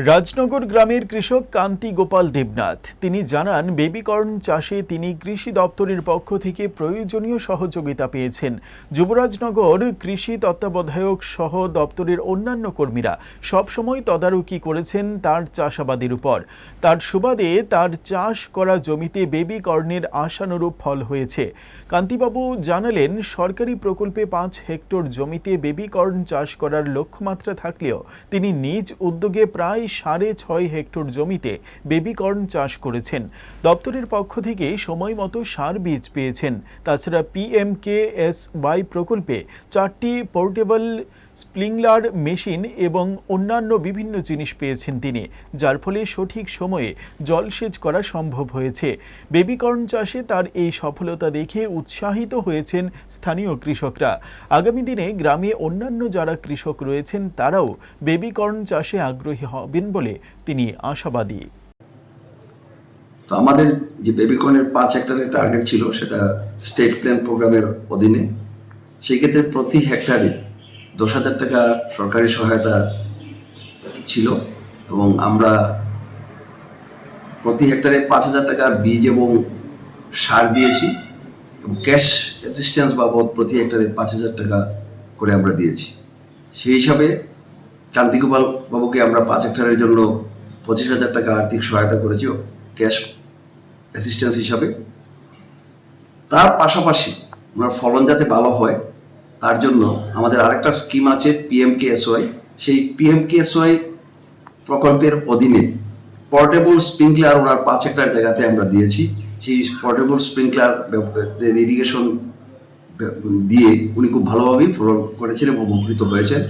রাজনগর গ্রামের কৃষক কান্তি গোপাল দেবনাথ তিনি জানান বেবিকর্ন চাষে তিনি কৃষি দপ্তরের পক্ষ থেকে প্রয়োজনীয় সহযোগিতা পেয়েছেন। যুবরাজনগর কৃষি তত্ত্বাবধায়ক সহ দপ্তরের অন্যান্য কর্মীরা সবসময় তদারকি করেছেন তার চাষাবাদের উপর। তার সুবাদে তার চাষ করা জমিতে বেবিকর্নের আশানুরূপ ফল হয়েছে। কান্তিবাবু জানালেন, সরকারি প্রকল্পে 5 হেক্টর জমিতে বেবিকর্ন চাষ করার লক্ষ্যমাত্রা থাকলেও তিনি নিজ উদ্যোগে প্রায় 6.5 হেক্টর জমিতে বেবিকর্ন চাষ করেছেন। দপ্তরের পক্ষ থেকে সময় মতো সার বীজ পেয়েছেন। তাছাড়া PMKSY প্রকল্পে 4টি পোর্টেবল স্প্রিংলার মেশিন এবং অন্যান্য বিভিন্ন জিনিস পেয়েছেন তিনি, যার ফলে সঠিক সময়ে জলসেচ করা সম্ভব হয়েছে। বেবিকর্ন চাষে তার এই সফলতা দেখে উৎসাহিত হয়েছেন স্থানীয় কৃষকরা। আগামী দিনে গ্রামে অন্যান্য যারা কৃষক রয়েছেন তারাও বেবিকর্ন চাষে আগ্রহী হবেন বলে তিনি আশাবাদী। তো আমাদের যে বেবিকর্নের 5 হেক্টরের টার্গেট ছিল, সেটা স্টেট প্ল্যান প্রোগ্রামের অধীনে। সেই ক্ষেত্রে প্রতি হেক্টরে 10,000 টাকা সরকারি সহায়তা ছিল এবং আমরা প্রতি হেক্টরে 5,000 টাকা বীজ এবং সার দিয়েছি এবং ক্যাশ অ্যাসিস্ট্যান্স বাবদ প্রতি হেক্টরে 5,000 টাকা করে আমরা দিয়েছি। সেই হিসাবে কান্তিগোপাল বাবুকে আমরা 5 হেক্টরের জন্য 25,000 টাকা আর্থিক সহায়তা করেছি ক্যাশ অ্যাসিস্ট্যান্স হিসাবে। তার পাশাপাশি আমরা ফলন যাতে ভালো হয় তার জন্য আমাদের আরেকটা স্কিম আছে PMKSY। সেই PMKSY প্রকল্পের অধীনে পোর্টেবল স্প্রিংকলার ওনার 5 হেক্টর জায়গাতে আমরা দিয়েছি। সেই পোর্টেবল স্প্রিংকলার ইরিগেশন দিয়ে উনি খুব ভালোভাবেই ফলন করেছেন এবং উপকৃত হয়েছেন।